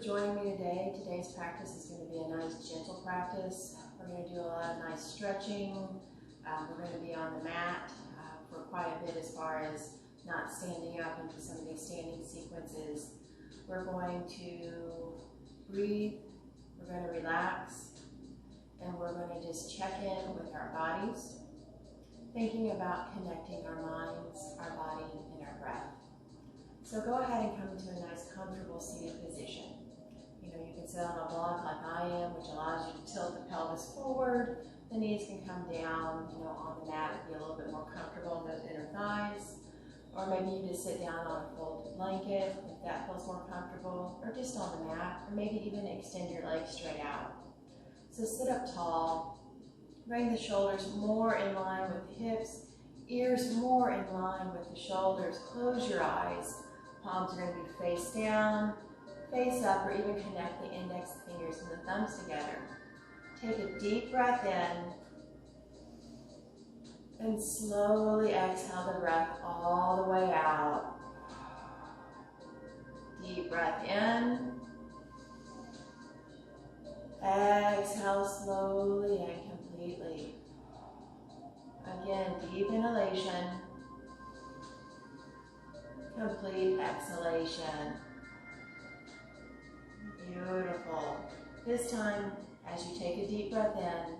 joining me today. Today's practice is going to be a nice gentle practice. We're going to do a lot of nice stretching. We're going to be on the mat for quite a bit as far as not standing up into some of these standing sequences. We're going to breathe, we're going to relax, and we're going to just check in with our bodies, thinking about connecting our minds, our body, and our breath. So go ahead and come into a nice comfortable seated position. You can sit on a block like I am, which allows you to tilt the pelvis forward. The knees can come down, on the mat and be a little bit more comfortable in those inner thighs. Or maybe you just sit down on a folded blanket if that feels more comfortable, or just on the mat, or maybe even extend your legs straight out. So sit up tall, bring the shoulders more in line with the hips, ears more in line with the shoulders. Close your eyes. Palms are going to be face down, face up, or even connect the index fingers and the thumbs together. Take a deep breath in and slowly exhale the breath all the way out. Deep breath in. Exhale slowly and completely. Again, deep inhalation. Complete exhalation. Beautiful. This time, as you take a deep breath in,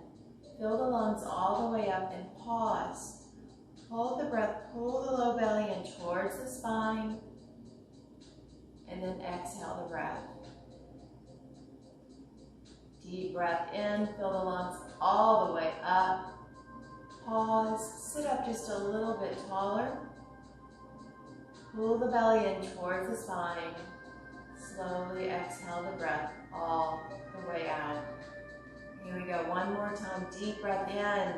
fill the lungs all the way up and pause. Hold the breath, pull the low belly in towards the spine, and then exhale the breath. Deep breath in, fill the lungs all the way up. Pause, sit up just a little bit taller. Pull the belly in towards the spine. Slowly exhale the breath all the way out. Here we go, one more time, deep breath in.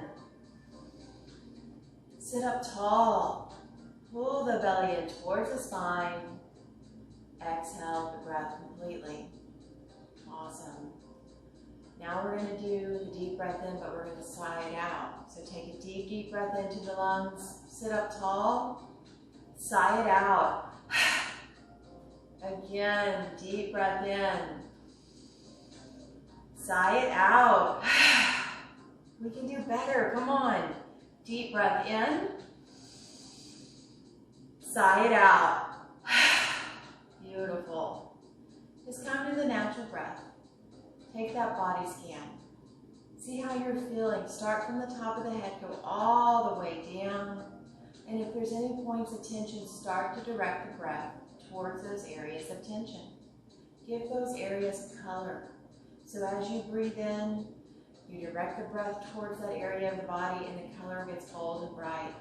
Sit up tall. Pull the belly in towards the spine. Exhale the breath completely. Awesome. Now we're going to do the deep breath in, but we're going to sigh it out. So take a deep, deep breath into the lungs. Sit up tall. Sigh it out. Again, deep breath in. Sigh it out. We can do better, come on. Deep breath in. Sigh it out. Beautiful. Just come to the natural breath. Take that body scan. See how you're feeling. Start from the top of the head, go all the way down. And if there's any points of tension, start to direct the breath towards those areas of tension. Give those areas color. So as you breathe in, you direct the breath towards that area of the body and the color gets bold and bright.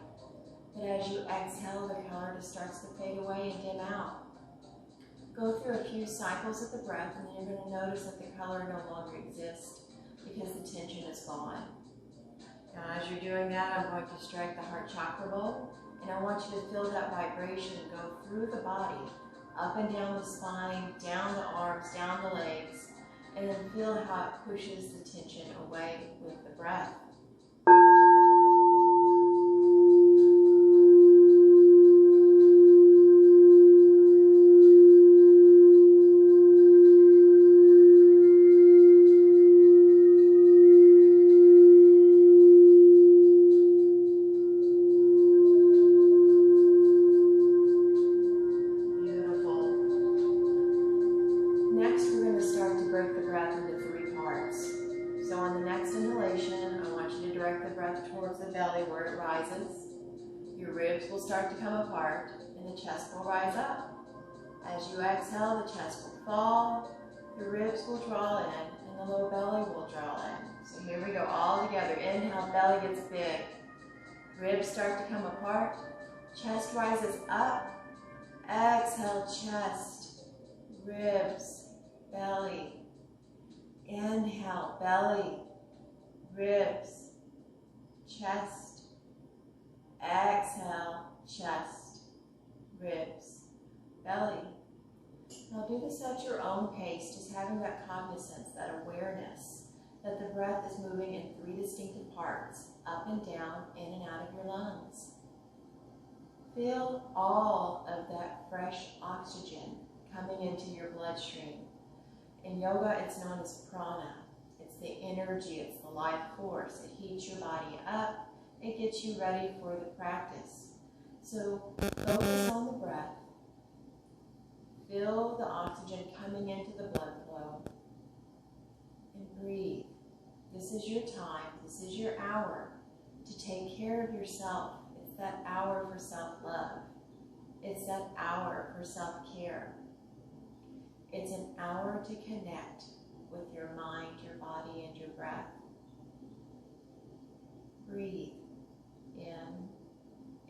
But as you exhale, the color just starts to fade away and dim out. Go through a few cycles of the breath and then you're going to notice that the color no longer exists because the tension is gone. Now as you're doing that, I'm going to strike the heart chakra bowl, and I want you to feel that vibration go through the body, up and down the spine, down the arms, down the legs, and then feel how it pushes the tension away with the breath. Towards the belly where it rises. Your ribs will start to come apart and the chest will rise up. As you exhale, the chest will fall, the ribs will draw in, and the low belly will draw in. So here we go, all together. Inhale, belly gets big. Ribs start to come apart. Chest rises up. Exhale, chest, ribs, belly. Inhale, belly, ribs, chest, exhale, chest, ribs, belly. Now do this at your own pace, just having that cognizance, that awareness that the breath is moving in 3 distinctive parts, up and down, in and out of your lungs. Feel all of that fresh oxygen coming into your bloodstream. In yoga, it's known as prana. It's the energy, it's the life force. It heats your body up. It gets you ready for the practice. So focus on the breath. Feel the oxygen coming into the blood flow. And breathe. This is your time. This is your hour to take care of yourself. It's that hour for self-love. It's that hour for self-care. It's an hour to connect with your mind, your body, and your breath. Breathe in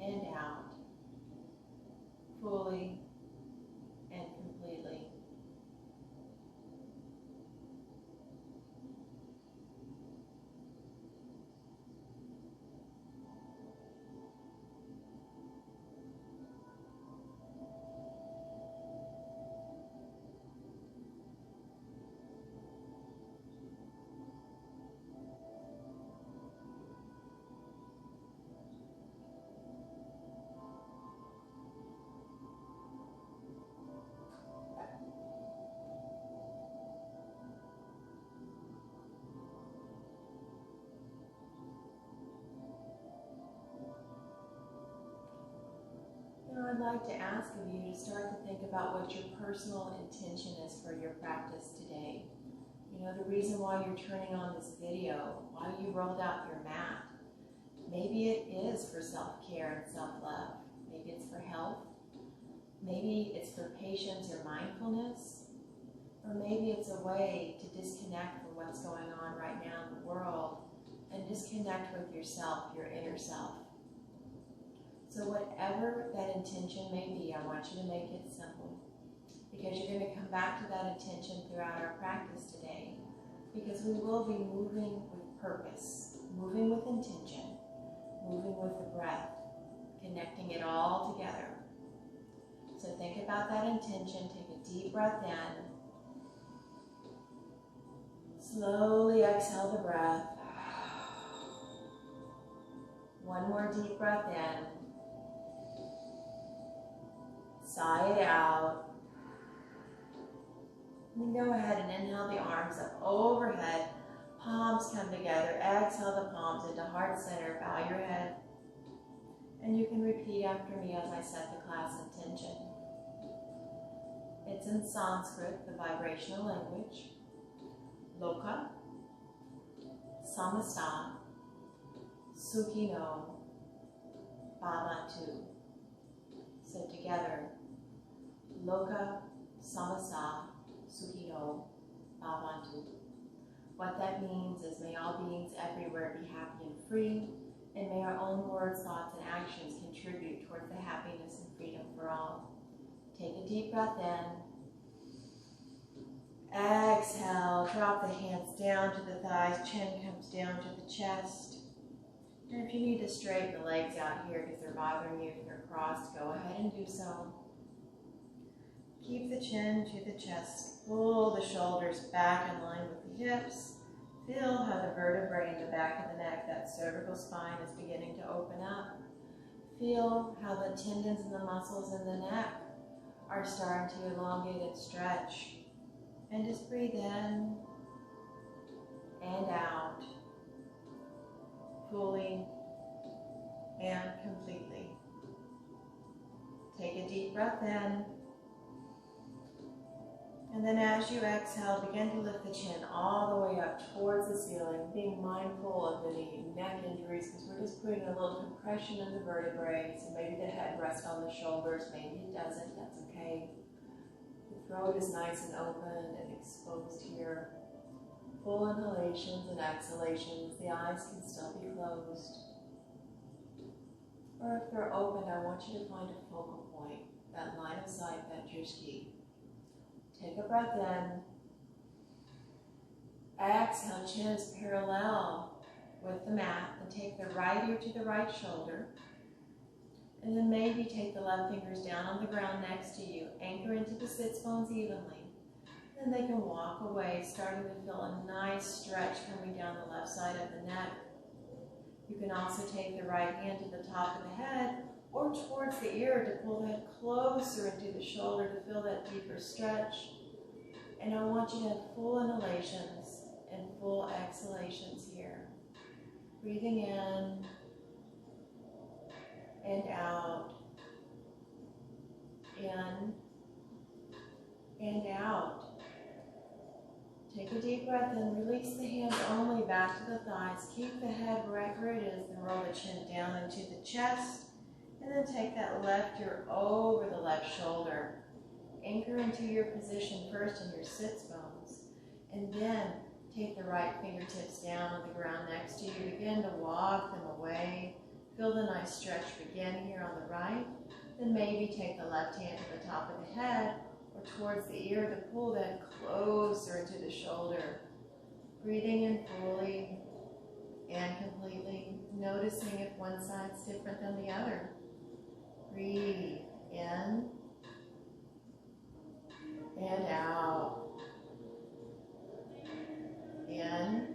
and out, fully and completely. Now I'd like to ask of you to start to think about what your personal intention is for your practice today. You know, the reason why you're turning on this video, why you rolled out your mat. Maybe it is for self-care and self-love. Maybe it's for health. Maybe it's for patience or mindfulness. Or maybe it's a way to disconnect from what's going on right now in the world and disconnect with yourself, your inner self. So whatever that intention may be, I want you to make it simple, because you're going to come back to that intention throughout our practice today, because we will be moving with purpose, moving with intention, moving with the breath, connecting it all together. So think about that intention. Take a deep breath in. Slowly exhale the breath. One more deep breath in. Sigh it out. And then go ahead and inhale the arms up overhead. Palms come together. Exhale the palms into heart center. Bow your head. And you can repeat after me as I set the class intention. It's in Sanskrit, the vibrational language. Loka, Samasta, Sukhino, Bhavantu. So together, Loka, Samasta, Sukhino, Bhavantu. What that means is, may all beings everywhere be happy and free, and may our own words, thoughts, and actions contribute towards the happiness and freedom for all. Take a deep breath in. Exhale, drop the hands down to the thighs, chin comes down to the chest. And if you need to straighten the legs out here because they're bothering you, if they're crossed, go ahead and do so. Keep the chin to the chest. Pull the shoulders back in line with the hips. Feel how the vertebrae in the back of the neck, that cervical spine, is beginning to open up. Feel how the tendons and the muscles in the neck are starting to elongate and stretch. And just breathe in and out, fully and completely. Take a deep breath in. And then as you exhale, begin to lift the chin all the way up towards the ceiling, being mindful of any neck injuries, because we're just putting a little compression in the vertebrae. So maybe the head rests on the shoulders, maybe it doesn't, that's okay. The throat is nice and open and exposed here. Full inhalations and exhalations. The eyes can still be closed. Or if they're open, I want you to find a focal point, that line of sight, that drishti. Take a breath in. Exhale, chin is parallel with the mat. And take the right ear to the right shoulder. And then maybe take the left fingers down on the ground next to you. Anchor into the sits bones evenly. Then they can walk away, starting to feel a nice stretch coming down the left side of the neck. You can also take the right hand to the top of the head or towards the ear to pull the head closer into the shoulder to feel that deeper stretch. And I want you to have full inhalations and full exhalations here. Breathing in and out. In and out. Take a deep breath in. Release the hands only back to the thighs. Keep the head right where it is. Then roll the chin down into the chest. And then take that left ear over the left shoulder. Anchor into your position first in your sits bones. And then take the right fingertips down on the ground next to you. Begin to walk them away. Feel the nice stretch begin here on the right. Then maybe take the left hand to the top of the head or towards the ear to pull that closer into the shoulder. Breathing in fully and completely. Noticing if one side's different than the other. Breathe in and out. In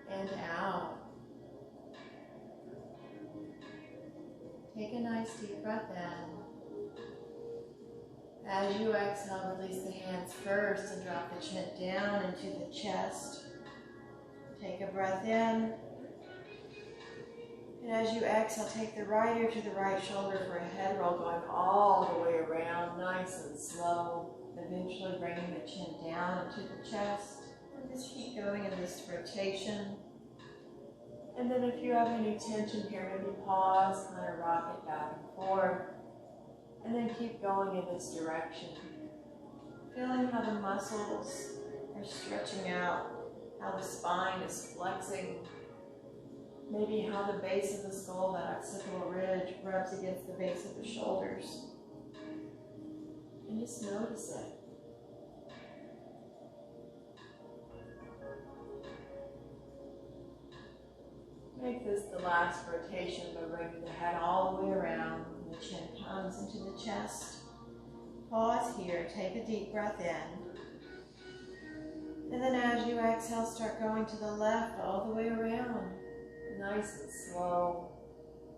and out. Take a nice deep breath in. As you exhale, release the hands first and drop the chin down into the chest. Take a breath in. And as you exhale, take the right ear to the right shoulder for a head roll going all the way around, nice and slow. Eventually bringing the chin down into the chest. And just keep going in this rotation. And then if you have any tension here, maybe pause, kind of rock it back and forth. And then keep going in this direction. Feeling how the muscles are stretching out, how the spine is flexing. Maybe how the base of the skull, that occipital ridge, rubs against the base of the shoulders. And just notice it. Make this the last rotation by bringing the head all the way around. And the chin comes into the chest. Pause here. Take a deep breath in. And then as you exhale, start going to the left all the way around. Nice and slow.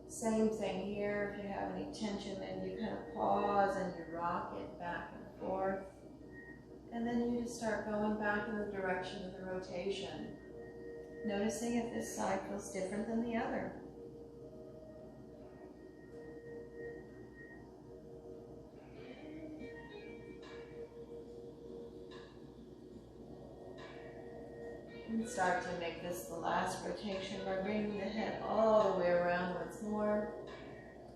Same thing here. If you have any tension, then you kind of pause and you rock it back and forth. And then you just start going back in the direction of the rotation. Noticing if this side feels different than the other. And start to make this the last rotation by bringing the head all the way around once more.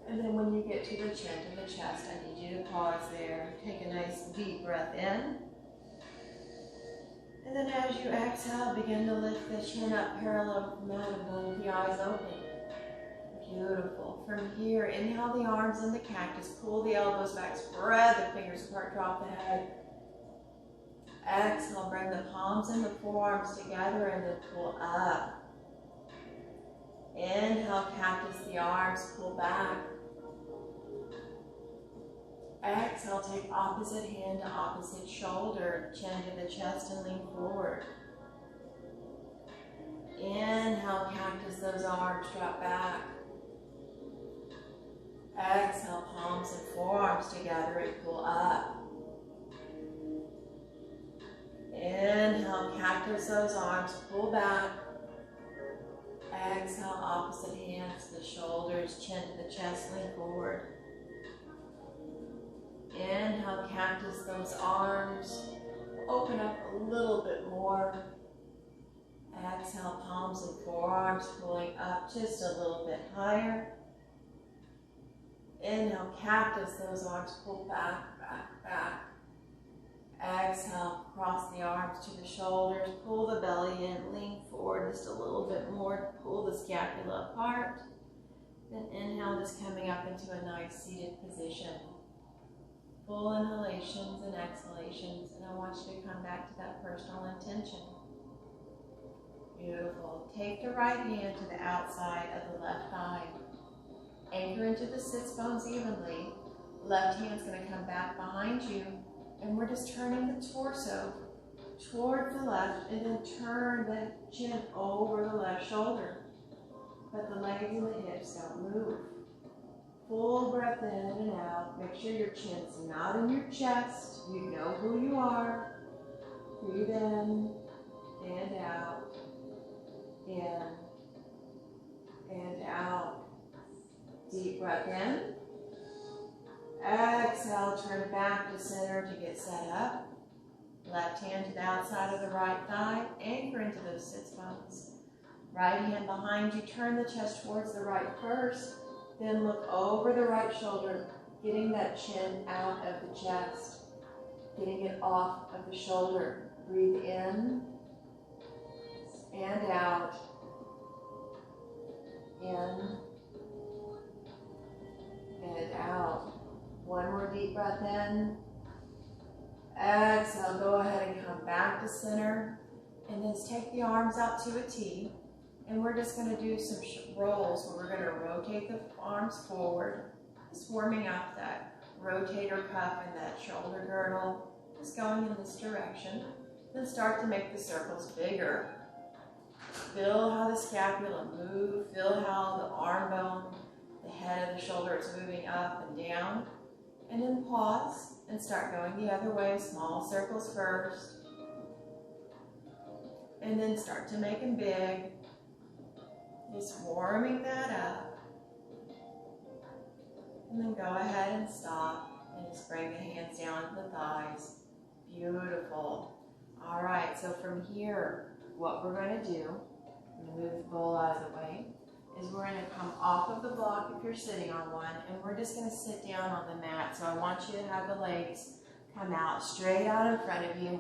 And then when you get to the chin and the chest, I need you to pause there. Take a nice deep breath in. And then as you exhale, begin to lift the chin up parallel with the mat and going with the eyes open. Beautiful. From here, inhale the arms in the cactus, pull the elbows back, spread the fingers apart, drop the head. Exhale, bring the palms and the forearms together and then pull up. Inhale, cactus the arms, pull back. Exhale, take opposite hand to opposite shoulder, chin to the chest and lean forward. Inhale, cactus those arms, drop back. Exhale, palms and forearms together and pull up. Inhale, cactus those arms, pull back. Exhale, opposite hands to the shoulders, chin to the chest, lean forward. Inhale, cactus those arms, open up a little bit more. Exhale, palms and forearms pulling up just a little bit higher. Inhale, cactus those arms, pull back, back, back. Exhale, cross the arms to the shoulders, pull the belly in, lean forward just a little bit more, pull the scapula apart. Then inhale, just coming up into a nice seated position. Full inhalations and exhalations, and I want you to come back to that personal intention. Beautiful. Take the right hand to the outside of the left thigh. Anchor into the sits bones evenly. Left hand's going to come back behind you, and we're just turning the torso toward the left, and then turn the chin over the left shoulder. But the legs and the hips don't move. Full breath in and out. Make sure your chin's not in your chest. You know who you are. Breathe in and out. In and out. Deep breath in. Exhale, turn back to center to get set up. Left hand to the outside of the right thigh. Anchor into those sits bones. Right hand behind you. Turn the chest towards the right first. Then look over the right shoulder, getting that chin out of the chest. Getting it off of the shoulder. Breathe in and out. In and out. One more deep breath in. Exhale, go ahead and come back to center. And then take the arms out to a T. And we're just going to do some rolls where we're going to rotate the arms forward. Just warming up that rotator cuff and that shoulder girdle. Just going in this direction. Then start to make the circles bigger. Feel how the scapula move. Feel how the arm bone, the head of the shoulder is moving up and down. And then pause and start going the other way. Small circles first. And then start to make them big. Just warming that up. And then go ahead and stop. And just bring the hands down to the thighs. Beautiful. All right, so from here, what we're going to do, I'm going to move the bowl out of the way, is we're going to come off of the block if you're sitting on one, and we're just going to sit down on the mat. So I want you to have the legs come out straight out in front of you.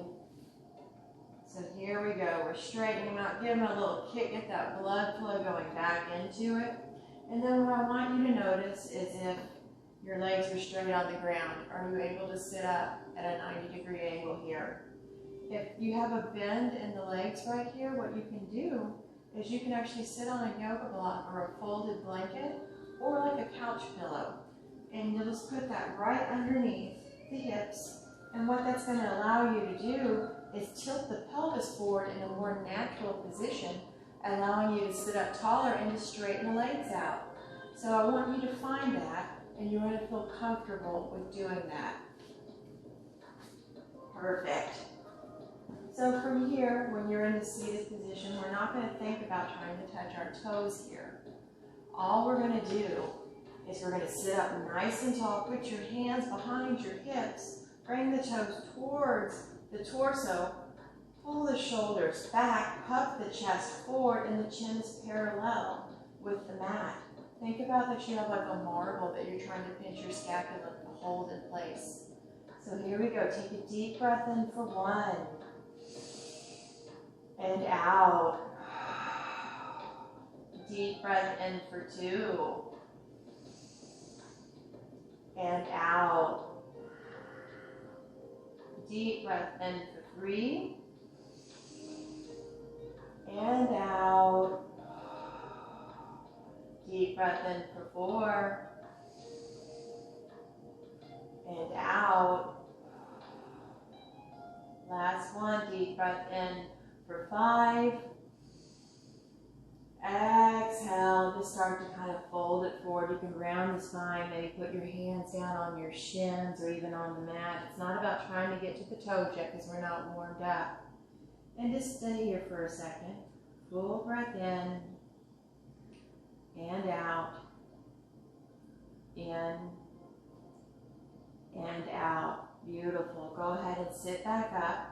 So here we go. We're straightening them out. Give them a little kick, get that blood flow going back into it. And then what I want you to notice is if your legs are straight on the ground, are you able to sit up at a 90-degree angle here? If you have a bend in the legs right here, what you can do is you can actually sit on a yoga block or a folded blanket or like a couch pillow. And you'll just put that right underneath the hips. And what that's going to allow you to do is tilt the pelvis forward in a more natural position, allowing you to sit up taller and to straighten the legs out. So I want you to find that, and you're going to feel comfortable with doing that. Perfect. So from here, when you're in the seated position, we're not going to think about trying to touch our toes here. All we're going to do is we're going to sit up nice and tall, put your hands behind your hips, bring the toes towards the torso, pull the shoulders back, puff the chest forward, and the chin is parallel with the mat. Think about that you have like a marble that you're trying to pinch your scapula to hold in place. So here we go. Take a deep breath in for 1. And out. Deep breath in for 2. And out. Deep breath in for 3. And out. Deep breath in for 4. And out. Last one. Deep breath in for 5. Exhale, just start to kind of fold it forward. You can round the spine, maybe put your hands down on your shins or even on the mat. It's not about trying to get to the toes yet because we're not warmed up. And just stay here for a second. Full breath in and out. In and out. Beautiful. Go ahead and sit back up.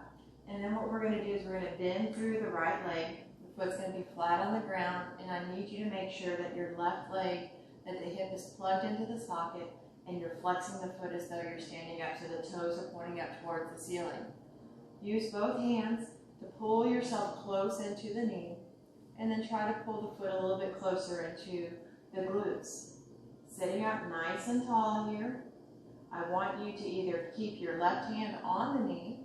And then what we're going to do is we're going to bend through the right leg. The foot's going to be flat on the ground, and I need you to make sure that your left leg, that the hip is plugged into the socket, and you're flexing the foot as though you're standing up, so the toes are pointing up towards the ceiling. Use both hands to pull yourself close into the knee, and then try to pull the foot a little bit closer into the glutes. Sitting up nice and tall here, I want you to either keep your left hand on the knee,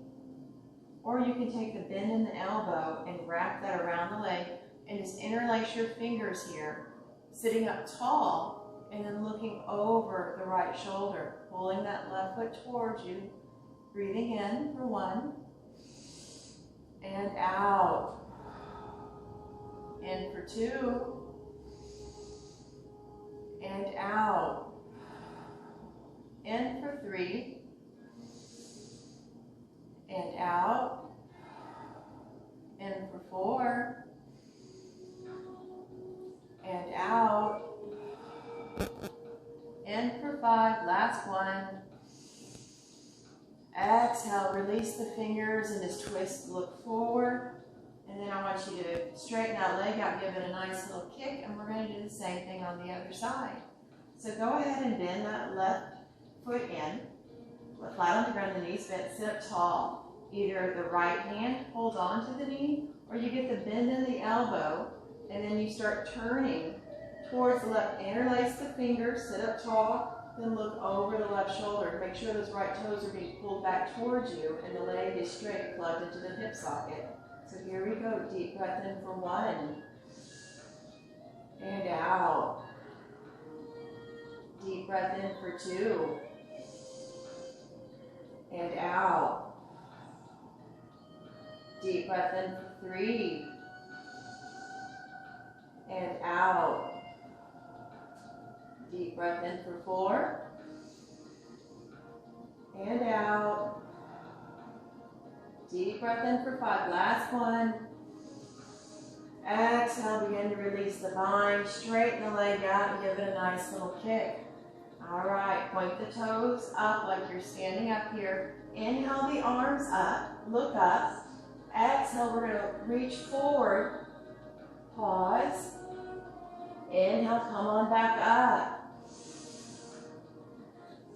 or you can take the bend in the elbow and wrap that around the leg and just interlace your fingers here, sitting up tall and then looking over the right shoulder, pulling that left foot towards you, breathing in for 1 and out, in for 2 and out. In for 3. And out. In for 4. And out. In for 5, last one. Exhale, release the fingers and just twist, look forward. And then I want you to straighten that leg out, give it a nice little kick, and we're going to do the same thing on the other side. So go ahead and bend that left foot in, flat on the ground, the knees bent, sit up tall. Either the right hand holds on to the knee, or you get the bend in the elbow, and then you start turning towards the left. Interlace the fingers, sit up tall, then look over the left shoulder. Make sure those right toes are being pulled back towards you, and the leg is straight, plugged into the hip socket. So here we go, deep breath in for 1, and out. Deep breath in for 2, and out. Deep breath in for 3, and out. Deep breath in for 4, and out. Deep breath in for 5, last one. Exhale, begin to release the bind, straighten the leg out and give it a nice little kick. All right, point the toes up like you're standing up here. Inhale the arms up, look up. Exhale, we're gonna reach forward, pause. Inhale, come on back up.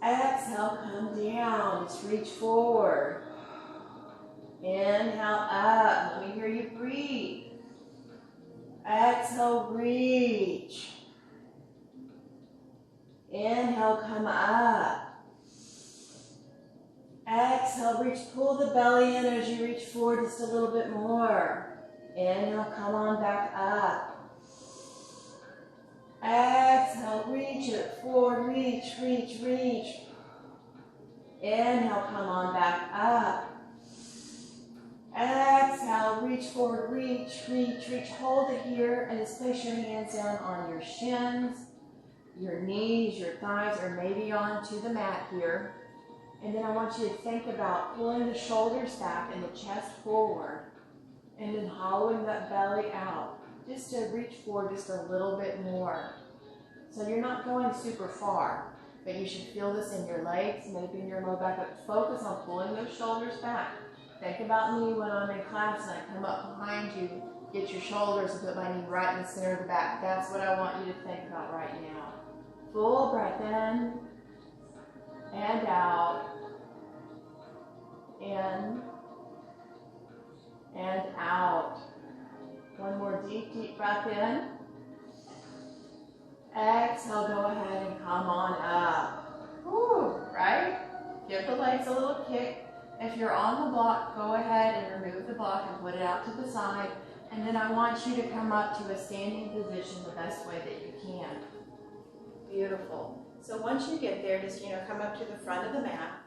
Exhale, come down, just reach forward. Inhale up, let me hear you breathe. Exhale, reach. Inhale, come up. Exhale, reach, pull the belly in as you reach forward just a little bit more. Inhale, come on back up. Exhale, reach it forward, reach, reach, reach. Inhale, come on back up. Exhale, reach forward, reach, reach, reach. Hold it here and just place your hands down on your shins, your knees, your thighs, or maybe onto the mat here. And then I want you to think about pulling the shoulders back and the chest forward, and then hollowing that belly out, just to reach forward just a little bit more. So you're not going super far, but you should feel this in your legs, maybe in your low back, but focus on pulling those shoulders back. Think about me when I'm in class and I come up behind you, get your shoulders and put my knee right in the center of the back. That's what I want you to think about right now. Full breath in and out. In and out. One more deep, deep breath in. Exhale, go ahead and come on up. Woo, right? Give the legs a little kick. If you're on the block, go ahead and remove the block and put it out to the side. And then I want you to come up to a standing position the best way that you can. Beautiful. So once you get there, just come up to the front of the mat.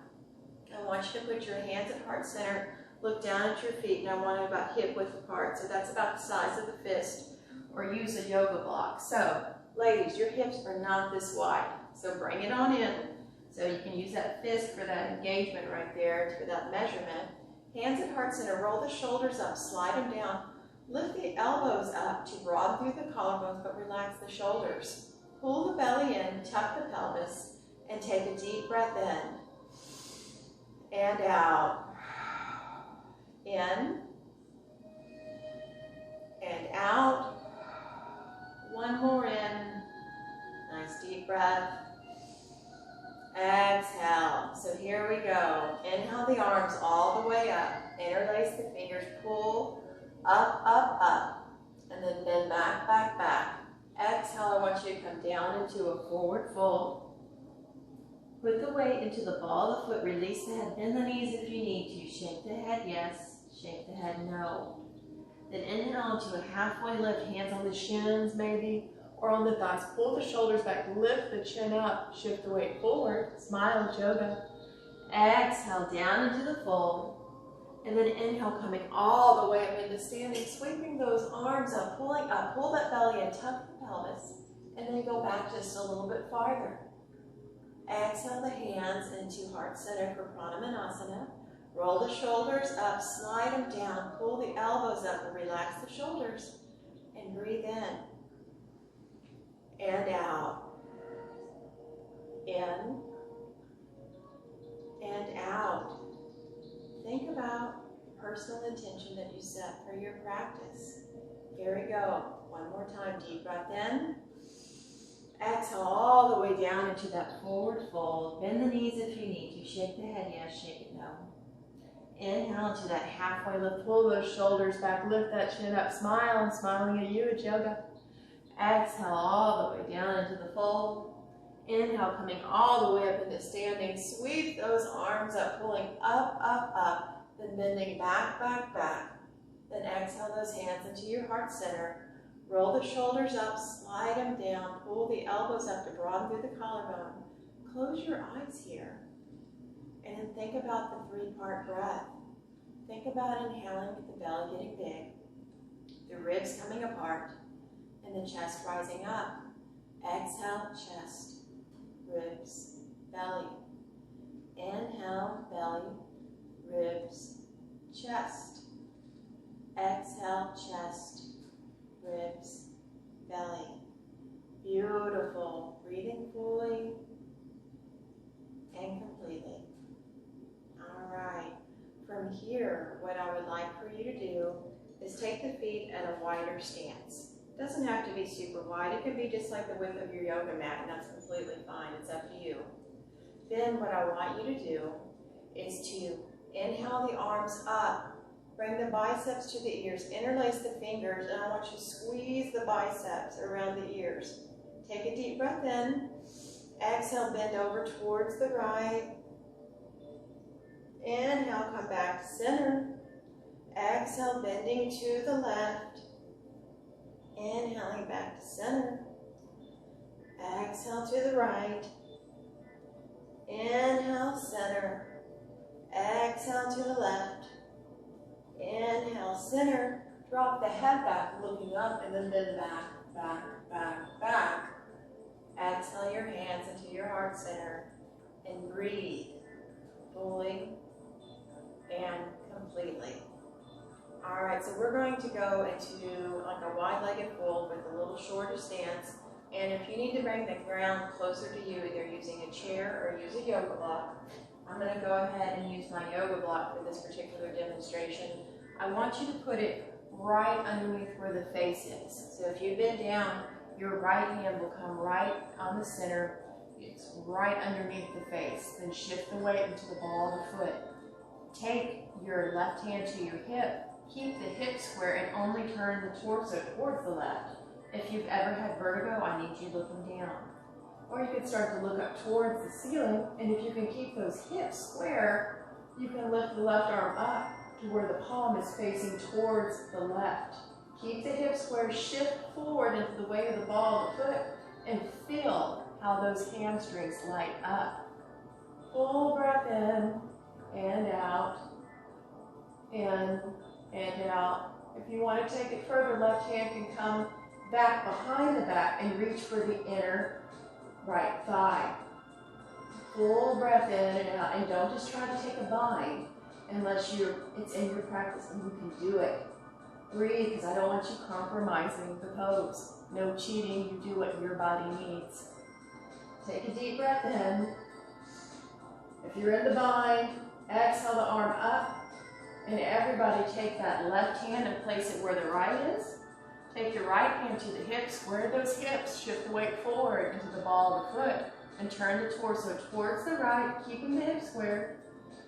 I want you to put your hands at heart center, look down at your feet, and I want it about hip width apart. So that's about the size of the fist, or use a yoga block. So ladies, your hips are not this wide. So bring it on in. So you can use that fist for that engagement right there, for that measurement. Hands at heart center, roll the shoulders up, slide them down. Lift the elbows up to broaden through the collarbones, but relax the shoulders. Pull the belly in, tuck the pelvis, and take a deep breath in and out. In and out. One more in. Nice deep breath. Exhale. So here we go. Inhale the arms all the way up. Interlace the fingers. Pull up, up, up. And then bend back, back, back. Exhale, I want you to come down into a forward fold. Put the weight into the ball of the foot. Release the head. Bend the knees if you need to. Shake the head, yes. Shake the head, no. Then inhale into a halfway lift. Hands on the shins, maybe, or on the thighs. Pull the shoulders back. Lift the chin up. Shift the weight forward. Smile at yoga. Exhale, down into the fold. And then inhale, coming all the way up into standing, sweeping those arms up, pulling up, pull that belly in, tuck the pelvis, and then go back just a little bit farther. Exhale the hands into heart center for Pranamanasana. Roll the shoulders up, slide them down, pull the elbows up and relax the shoulders. And breathe in and out. In and out. Think about the personal intention that you set for your practice. Here we go. One more time. Deep breath in. Exhale all the way down into that forward fold. Bend the knees if you need to. Shake the head, yes. Shake it, no. Inhale into that halfway lift. Pull those shoulders back. Lift that chin up. Smile. I'm smiling at you. It's yoga. Exhale all the way down into the fold. Inhale, coming all the way up into standing. Sweep those arms up, pulling up, up, up. Then bending back, back, back. Then exhale those hands into your heart center. Roll the shoulders up, slide them down, pull the elbows up to broaden through the collarbone. Close your eyes here. And then think about the three-part breath. Think about inhaling with the belly getting big, the ribs coming apart, and the chest rising up. Exhale, chest, ribs, belly. Inhale, belly, ribs, chest. Exhale, chest, ribs, belly. Beautiful. Breathing fully and completely. All right. From here, what I would like for you to do is take the feet at a wider stance. It doesn't have to be super wide. It can be just like the width of your yoga mat, and that's completely fine. It's up to you. Then what I want you to do is to inhale the arms up. Bring the biceps to the ears, interlace the fingers, and I want you to squeeze the biceps around the ears. Take a deep breath in. Exhale, bend over towards the right. Inhale, come back to center. Exhale, bending to the left. Inhaling back to center. Exhale to the right. Inhale, center. Exhale to the left. Inhale, center. Drop the head back, looking up, and then bend back, back, back, back. Exhale your hands into your heart center and breathe fully and completely. All right, so we're going to go into like a wide-legged fold with a little shorter stance. And if you need to bring the ground closer to you, either using a chair or use a yoga block, I'm going to go ahead and use my yoga block for this particular demonstration. I want you to put it right underneath where the face is. So if you bend down, your right hand will come right on the center. It's right underneath the face. Then shift the weight into the ball of the foot. Take your left hand to your hip. Keep the hip square and only turn the torso towards the left. If you've ever had vertigo, I need you looking down. Or you could start to look up towards the ceiling, and if you can keep those hips square, you can lift the left arm up to where the palm is facing towards the left. Keep the hips square, shift forward into the weight of the ball of the foot, and feel how those hamstrings light up. Full breath in and out, in and out. If you want to take it further, left hand can come back behind the back and reach for the inner right thigh. Full breath in and out, and don't just try to take a bind unless it's in your practice and you can do it. Breathe, because I don't want you compromising the pose. No cheating, you do what your body needs. Take a deep breath in. If you're in the bind, exhale the arm up, and everybody take that left hand and place it where the right is. Take the right hand to the hips, square those hips, shift the weight forward into the ball of the foot, and turn the torso towards the right, keeping the hips square.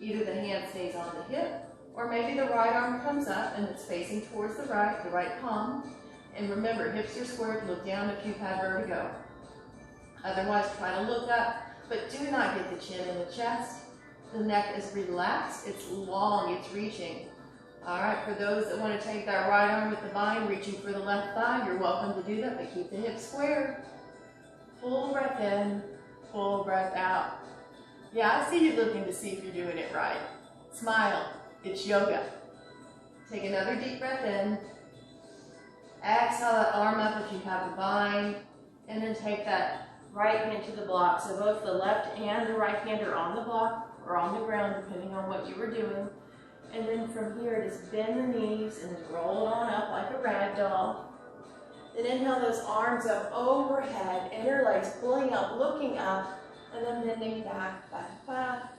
Either the hand stays on the hip, or maybe the right arm comes up and it's facing towards the right palm. And remember, hips are squared, look down if you've had vertigo. Otherwise, try to look up, but do not get the chin in the chest. The neck is relaxed, it's long, it's reaching. All right, for those that want to take that right arm with the bind, reaching for the left thigh, you're welcome to do that, but keep the hips square. Full breath in, full breath out. Yeah, I see you looking to see if you're doing it right. Smile, it's yoga. Take another deep breath in. Exhale that arm up if you have the bind, and then take that right hand to the block. So both the left and the right hand are on the block or on the ground, depending on what you were doing. And then from here, just bend the knees and just roll it on up like a rag doll. Then inhale those arms up overhead, inner legs pulling up, looking up, and then bending back, back, back.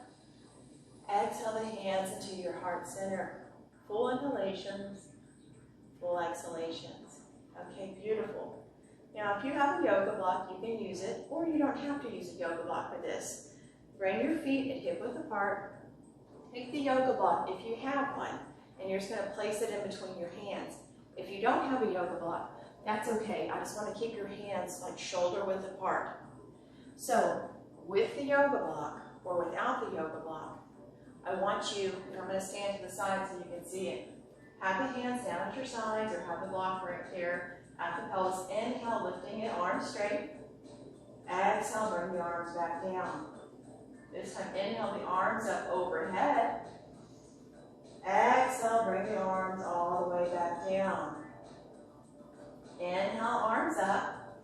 Exhale the hands into your heart center. Full inhalations, full exhalations. Okay, beautiful. Now, if you have a yoga block, you can use it, or you don't have to use a yoga block for this. Bring your feet and hip width apart. Take the yoga block if you have one, and you're just going to place it in between your hands. If you don't have a yoga block, that's okay. I just want to keep your hands like shoulder width apart. So, with the yoga block, or without the yoga block, I want you, and I'm going to stand to the side so you can see it. Have the hands down at your sides, or have the block right there at the pelvis. Inhale, lifting it, arms straight. Exhale, bring the arms back down. This time, inhale the arms up overhead. Exhale, bring the arms all the way back down. Inhale, arms up.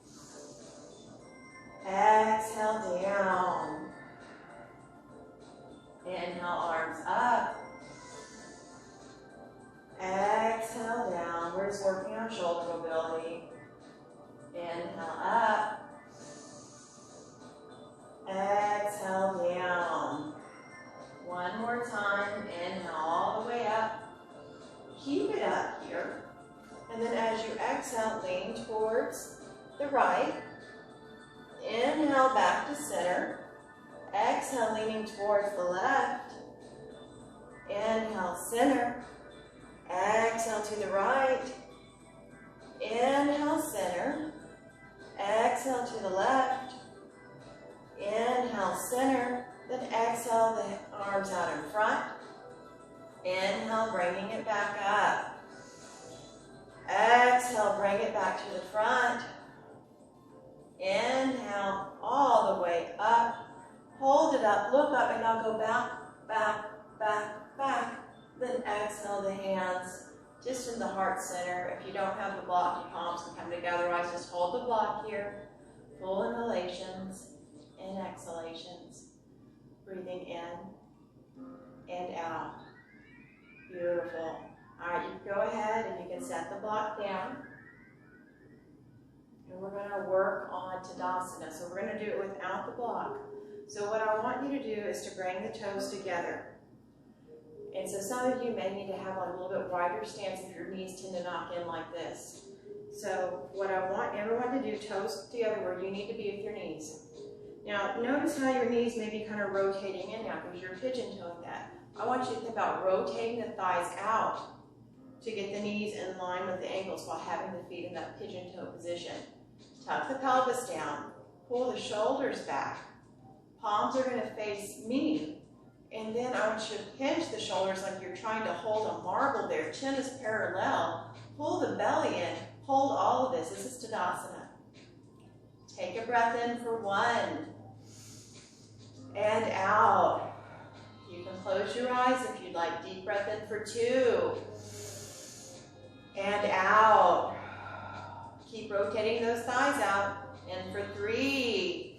Exhale, down. Inhale, arms up. Exhale, down. We're just working on shoulder mobility. Inhale, up. Exhale, down. One more time. Inhale all the way up. Keep it up here. And then as you exhale, lean towards the right. Inhale back to center. Exhale, leaning towards the left. Inhale, center. Exhale to the right. Inhale, center. Exhale to the left. Inhale, center. Then exhale the arms out in front. Inhale, bringing it back up. Exhale, bring it back to the front. Inhale, all the way up. Hold it up, look up, and now go back, back, back, back. Then exhale the hands just in the heart center. If you don't have the block, your palms can come together. Otherwise, just hold the block here. Full inhalations and exhalations. Breathing in and out. Beautiful. All right, you can go ahead and you can set the block down. And we're going to work on Tadasana. So we're going to do it without the block. So what I want you to do is to bring the toes together. And so some of you may need to have a little bit wider stance if your knees tend to knock in like this. So what I want everyone to do, toes together where you need to be with your knees. Now notice how your knees may be kind of rotating in now because you're pigeon-toeing that. I want you to think about rotating the thighs out to get the knees in line with the ankles while having the feet in that pigeon-toe position. Tuck the pelvis down, pull the shoulders back. Palms are going to face me. And then I want you to pinch the shoulders like you're trying to hold a marble there. Chin is parallel. Pull the belly in. Hold all of this. This is Tadasana. Take a breath in for 1. And out. You can close your eyes if you'd like. Deep breath in for 2. And out. Keep rotating those thighs out. In for 3.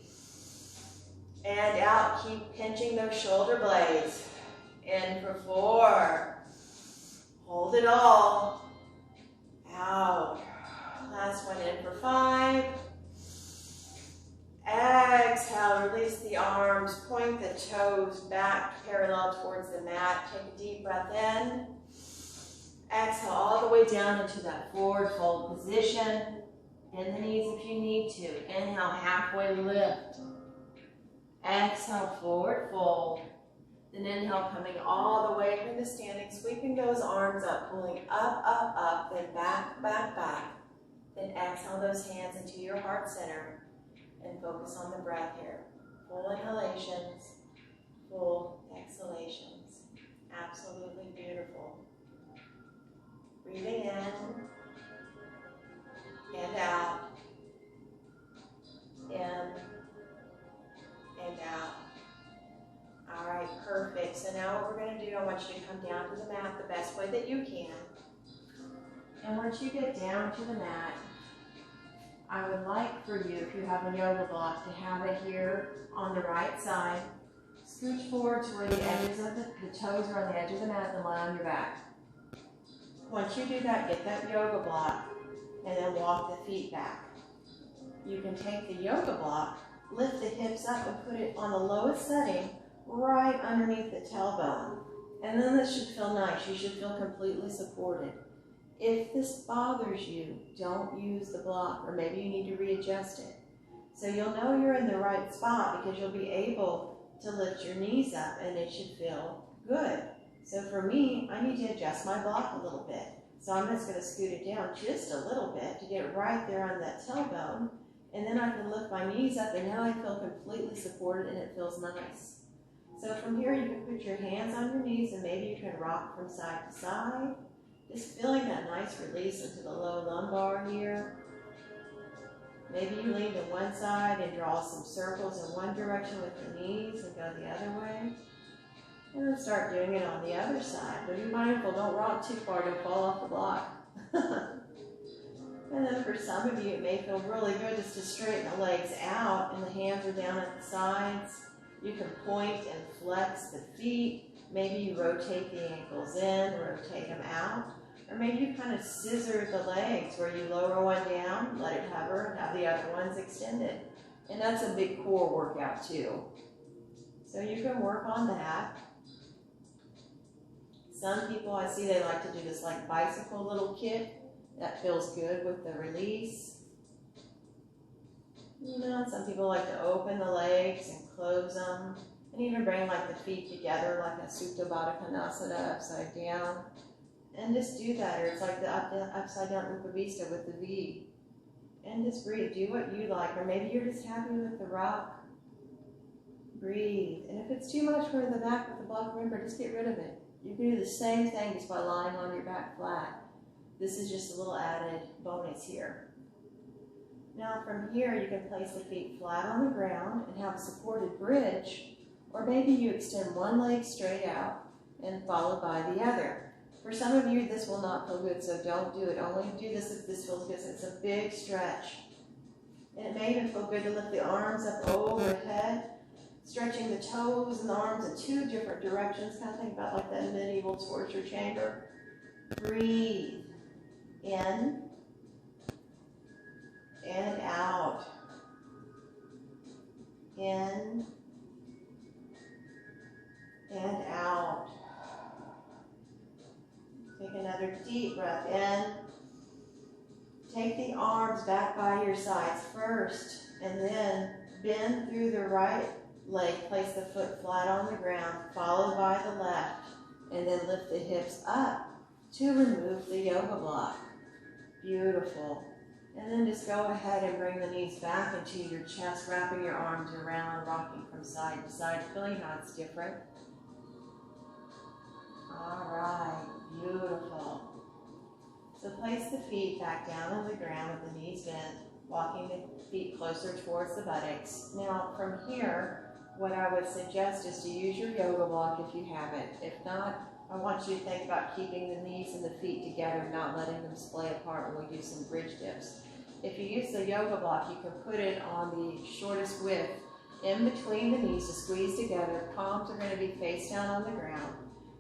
And out. Keep pinching those shoulder blades. In for 4. Hold it all. Out. Last one in for 5. Exhale. Release the arms. Point the toes back parallel towards the mat. Take a deep breath in. Exhale all the way down into that forward fold position. Bend the knees if you need to. Inhale, halfway lift. Exhale, forward fold. Then inhale, coming all the way into standing, sweeping those arms up, pulling up, up, up, then back, back, back. Then exhale those hands into your heart center and focus on the breath here. Full inhalations, full exhalations. Absolutely beautiful. Breathing in and out. In and out. All right, perfect. So now what we're going to do, I want you to come down to the mat the best way that you can. And once you get down to the mat, I would like for you, if you have a yoga block, to have it here on the right side. Scooch forward to where the edges of the toes are on the edge of the mat and lie on your back. Once you do that, get that yoga block and then walk the feet back. You can take the yoga block, lift the hips up and put it on the lowest setting right underneath the tailbone. And then this should feel nice. You should feel completely supported. If this bothers you, don't use the block, or maybe you need to readjust it. So you'll know you're in the right spot because you'll be able to lift your knees up and it should feel good. So for me, I need to adjust my block a little bit. So I'm just going to scoot it down just a little bit to get right there on that tailbone. And then I can lift my knees up and now I feel completely supported and it feels nice. So from here you can put your hands on your knees and maybe you can rock from side to side. Just feeling that nice release into the low lumbar here. Maybe you lean to one side and draw some circles in one direction with the knees and go the other way. And then start doing it on the other side. But be mindful, don't rock too far, don't fall off the block. And then for some of you, it may feel really good just to straighten the legs out and the hands are down at the sides. You can point and flex the feet. Maybe you rotate the ankles in, rotate them out. Or maybe you kind of scissor the legs where you lower one down, let it hover, and have the other ones extended. And that's a big core workout too. So you can work on that. Some people I see, they like to do this like bicycle little kick. That feels good with the release. You know, some people like to open the legs and close them. And even bring like the feet together like a Supta Baddha Konasana upside down. And just do that, or it's like the upside down Upavista with the V. And just breathe, do what you like, or maybe you're just happy with the rock. Breathe, and if it's too much for the back with the block, remember, just get rid of it. You can do the same thing just by lying on your back flat. This is just a little added bonus here. Now from here, you can place the feet flat on the ground and have a supported bridge, or maybe you extend one leg straight out and followed by the other. For some of you, this will not feel good, so don't do it. Only do this if this feels good. It's a big stretch. And it may even feel good to lift the arms up overhead, stretching the toes and the arms in two different directions. Kind of think about like that medieval torture chamber. Breathe. In and out. In and out. Take another deep breath in. Take the arms back by your sides first, and then bend through the right leg. Place the foot flat on the ground, followed by the left, and then lift the hips up to remove the yoga block. Beautiful. And then just go ahead and bring the knees back into your chest, wrapping your arms around, rocking from side to side, feeling how it's different. All right, beautiful. So place the feet back down on the ground with the knees bent, walking the feet closer towards the buttocks. Now from here, what I would suggest is to use your yoga block if you have it. If not, I want you to think about keeping the knees and the feet together, not letting them splay apart when we do some bridge dips. If you use the yoga block, you can put it on the shortest width in between the knees to squeeze together. Palms are going to be face down on the ground.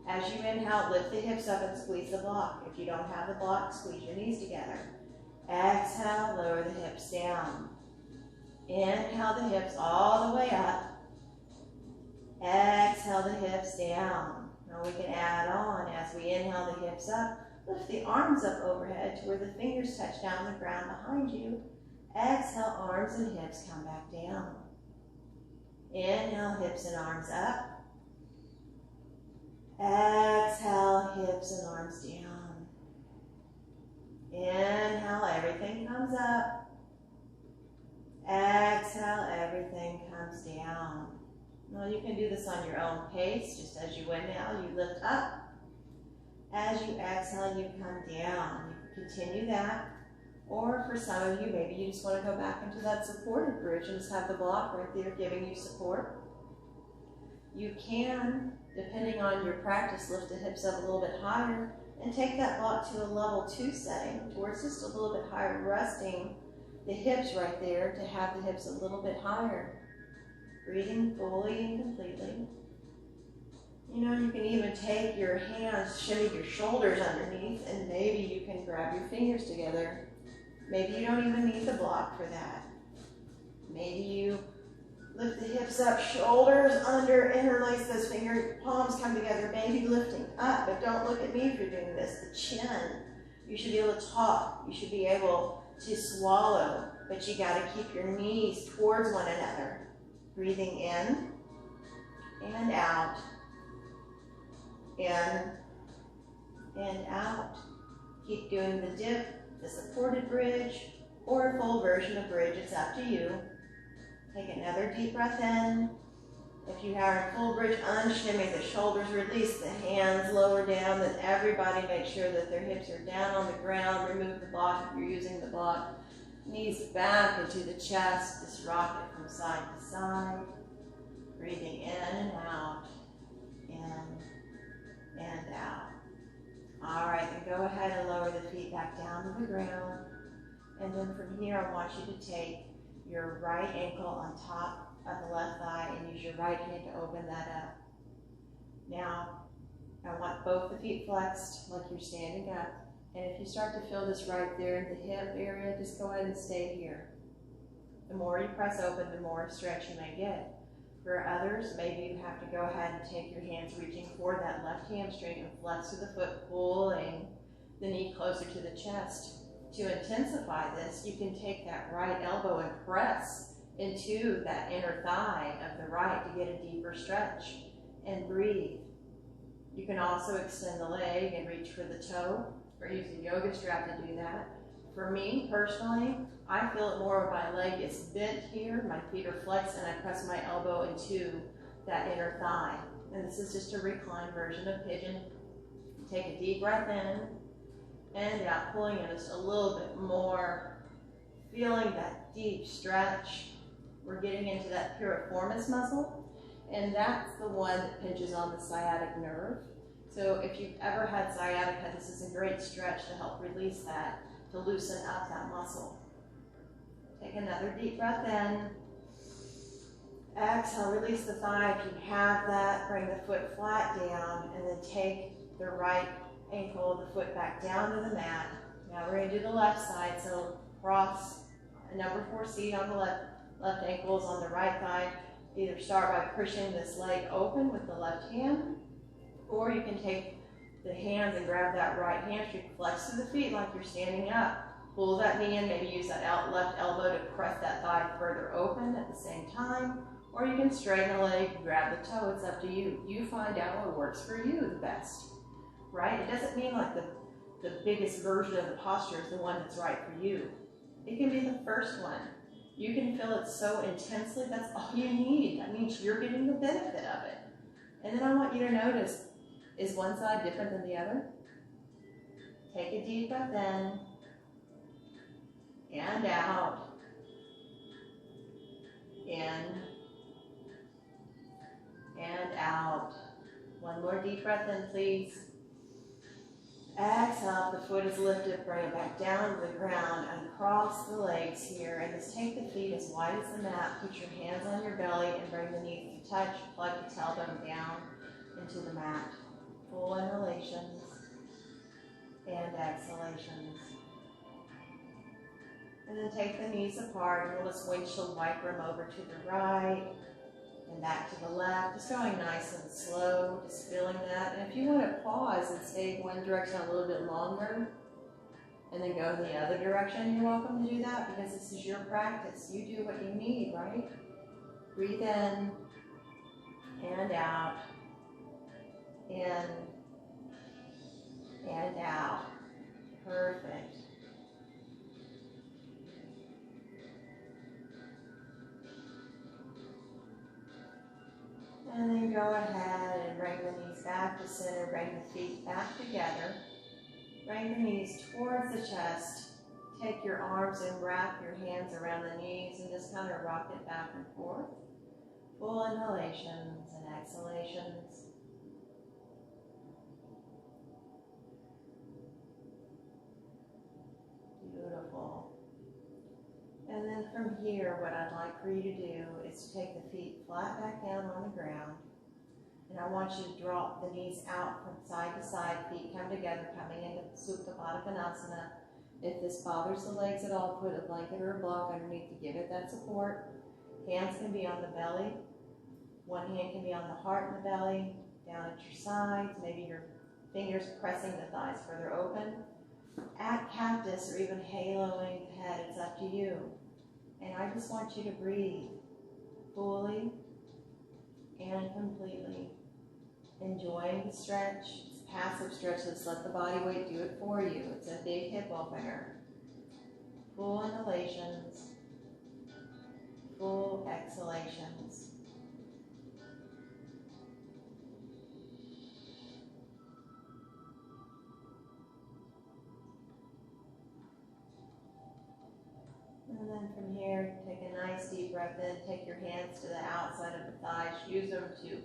As you inhale, lift the hips up and squeeze the block. If you don't have the block, squeeze your knees together. Exhale, lower the hips down. Inhale the hips all the way up. Exhale the hips down. Now we can add on as we inhale the hips up. Lift the arms up overhead to where the fingers touch down the ground behind you. Exhale, arms and hips come back down. Inhale, hips and arms up. Exhale, hips and arms down. Inhale, everything comes up. Exhale, everything comes down. Now you can do this on your own pace. Just as you inhale, you lift up. As you exhale, you come down. You can continue that. Or for some of you, maybe you just want to go back into that supported bridge and just have the block right there giving you support. You can, depending on your practice, lift the hips up a little bit higher and take that block to a level 2 setting, towards just a little bit higher, resting the hips right there to have the hips a little bit higher. Breathing fully and completely. You know, you can even take your hands, shimmy your shoulders underneath, and maybe you can grab your fingers together. Maybe you don't even need the block for that. Maybe you lift the hips up, shoulders under, interlace those finger palms, come together, maybe lifting up, but don't look at me if you're doing this. The chin, you should be able to talk. You should be able to swallow, but you got to keep your knees towards one another. Breathing in and out, in and out. Keep doing the dip, the supported bridge, or a full version of bridge. It's up to you. Take another deep breath in. If you are in full bridge, unshimmy the shoulders, release the hands, lower down. Then everybody make sure that their hips are down on the ground. Remove the block if you're using the block. Knees back into the chest. Just rock it from side to side. Breathing in and out. In and out. All right, then go ahead and lower the feet back down to the ground. And then from here, I want you to take your right ankle on top of the left thigh and use your right hand to open that up. Now, I want both the feet flexed like you're standing up. And if you start to feel this right there in the hip area, just go ahead and stay here. The more you press open, the more stretch you may get. For others, maybe you have to go ahead and take your hands reaching for that left hamstring and flex to the foot, pulling the knee closer to the chest. To intensify this, you can take that right elbow and press into that inner thigh of the right to get a deeper stretch. And breathe. You can also extend the leg and reach for the toe, or use a yoga strap to do that. For me, personally, I feel it more when my leg is bent here, my feet are flexed, and I press my elbow into that inner thigh. And this is just a reclined version of pigeon. Take a deep breath in and out, pulling in just a little bit more, feeling that deep stretch. We're getting into that piriformis muscle, and that's the one that pinches on the sciatic nerve. So if you've ever had sciatica, this is a great stretch to help release that, to loosen up that muscle. Take another deep breath in. Exhale, release the thigh if you have that. Bring the foot flat down, and then take the right ankle, the foot back down to the mat. Now we're going to do the left side, so cross a number 4 seat on the left ankle is on the right thigh. Either start by pushing this leg open with the left hand, or you can take the hands and grab that right hamstring, flex to the feet like you're standing up. Pull that knee in, maybe use that left elbow to press that thigh further open at the same time. Or you can straighten the leg, grab the toe, it's up to you. You find out what works for you the best, right? It doesn't mean like the biggest version of the posture is the one that's right for you. It can be the first one. You can feel it so intensely, that's all you need. That means you're getting the benefit of it. And then I want you to notice, is one side different than the other? Take a deep breath in and out. In and out. One more deep breath in, please. Exhale, the foot is lifted, bring it back down to the ground, uncross the legs here, and just take the feet as wide as the mat, put your hands on your belly, and bring the knees to touch, plug the tailbone down into the mat. Full inhalations and exhalations. And then take the knees apart, and we'll just windshield wiper them over to the right, and back to the left, just going nice and slow, just feeling that. And if you want to pause and stay one direction a little bit longer, and then go in the other direction, you're welcome to do that, because this is your practice. You do what you need, right? Breathe in and out, in and out. Perfect. And then go ahead and bring the knees back to center, bring the feet back together. Bring the knees towards the chest. Take your arms and wrap your hands around the knees and just kind of rock it back and forth. Full inhalations and exhalations. Beautiful. And then from here, what I'd like for you to do is to take the feet flat back down on the ground. And I want you to drop the knees out from side to side, feet come together, coming into Supta Baddha Konasana. If this bothers the legs at all, put a blanket or a block underneath to give it that support. Hands can be on the belly. One hand can be on the heart and the belly, down at your sides, maybe your fingers pressing the thighs further open. At cactus or even haloing the head, it's up to you. And I just want you to breathe fully and completely, enjoying the stretch. It's a passive stretch. Let's let the body weight do it for you. It's a big hip opener. Full inhalations, full exhalations. And then from here, take a nice deep breath in. Take your hands to the outside of the thighs. Use them to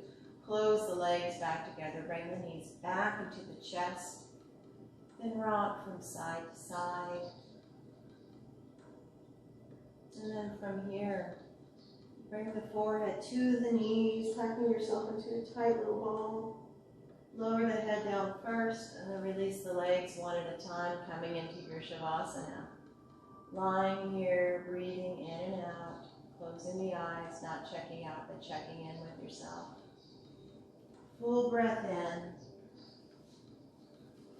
close the legs back together. Bring the knees back into the chest. Then rock from side to side. And then from here, bring the forehead to the knees, tucking yourself into a tight little ball. Lower the head down first, and then release the legs one at a time, coming into your Shavasana. Lying here, breathing in and out, closing the eyes, not checking out, but checking in with yourself. Full breath in,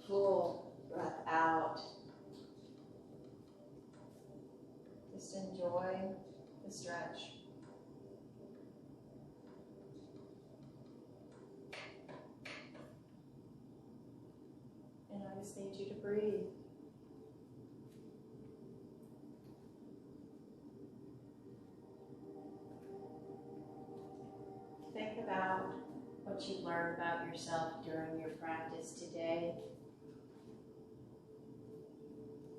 full breath out. Just enjoy the stretch. And I just need you to breathe. Think about what you learned about yourself during your practice today.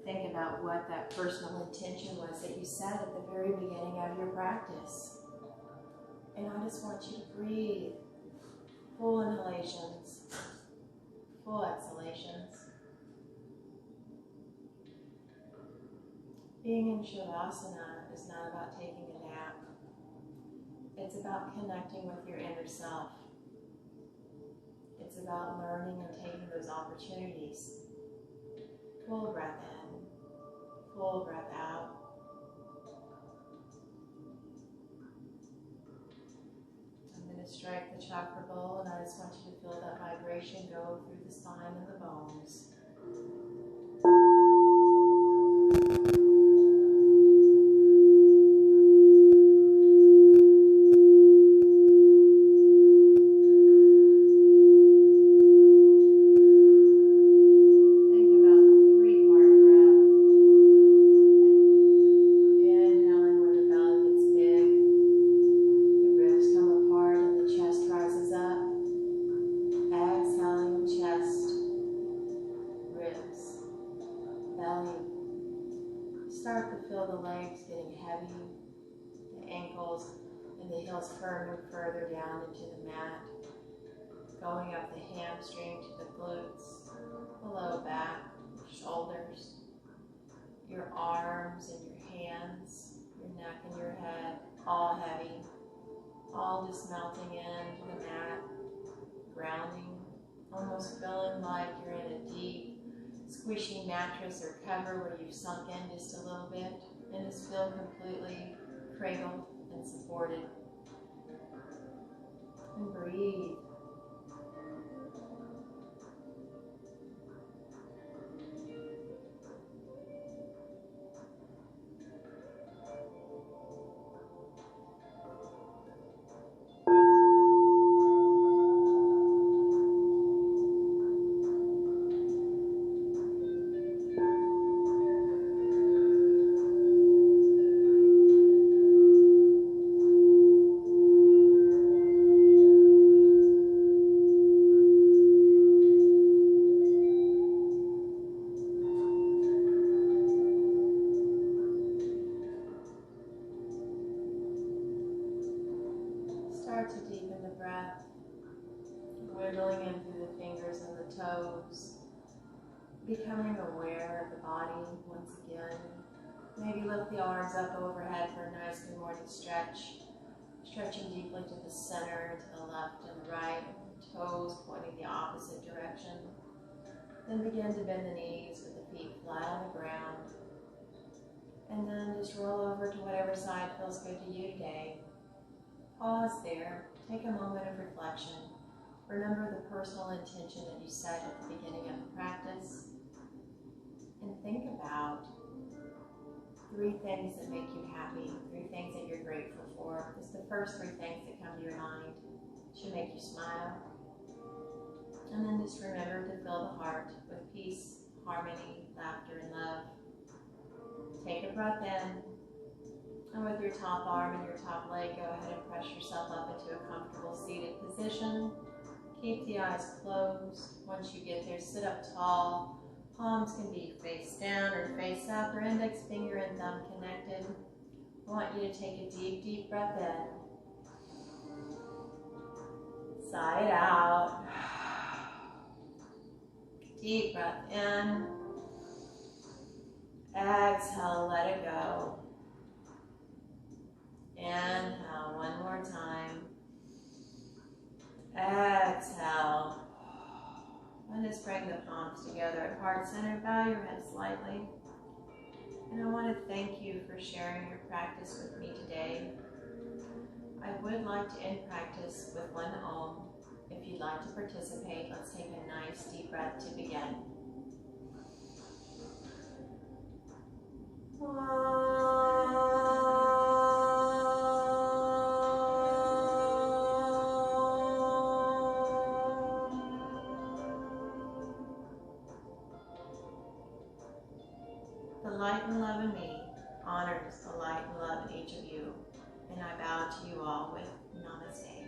Think about what that personal intention was that you set at the very beginning of your practice. And I just want you to breathe. Full inhalations, full exhalations. Being in Shavasana is not about taking a nap. It's about connecting with your inner self. It's about learning and taking those opportunities. Full breath in, full breath out. I'm going to strike the chakra bowl, and I just want you to feel that vibration go through the spine and the bones. Start to feel the legs getting heavy, the ankles and the heels firming further down into the mat, going up the hamstring to the glutes, the low back, shoulders, your arms and your hands, your neck and your head, all heavy, all just melting into the mat, grounding, almost feeling like you're in a deep, squishy mattress or cover where you've sunk in just a little bit and just feel completely cradled and supported. And breathe. Start to deepen the breath, wiggling in through the fingers and the toes, becoming aware of the body once again, Maybe lift the arms up overhead for a nice good morning stretch. Stretching deeply to the center, to the left and the right, toes pointing the opposite direction. Then begin to bend the knees with the feet flat on the ground. And then just roll over to whatever side feels good to you today. Pause there, take a moment of reflection. Remember the personal intention that you set at the beginning of the practice. And think about 3 things that make you happy, 3 things that you're grateful for. It's the first 3 things that come to your mind. It should make you smile. And then just remember to fill the heart with peace, harmony, laughter, and love. Take a breath in. And with your top arm and your top leg, go ahead and press yourself up into a comfortable seated position. Keep the eyes closed. Once you get there, sit up tall. Palms can be face down or face up, or index finger and thumb connected. I want you to take a deep, deep breath in. Sigh it out. Deep breath in. Exhale, let it go. Inhale, one more time. Exhale. And just bring the palms together at heart center. Bow your head slightly. And I want to thank you for sharing your practice with me today. I would like to end practice with one Om. If you'd like to participate, let's take a nice deep breath to begin. The light and love in me honors the light and love in each of you, and I bow to you all with Namaste.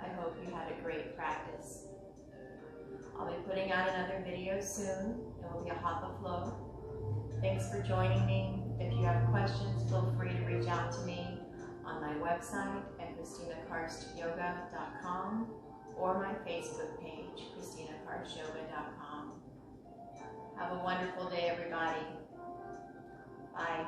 I hope you had a great practice. I'll be putting out another video soon. It will be a Hatha flow. Thanks for joining me. If you have questions, feel free to reach out to me on my website at ChristinaKarstYoga.com or my Facebook page, ChristinaKarstYoga.com. Have a wonderful day, everybody. Bye.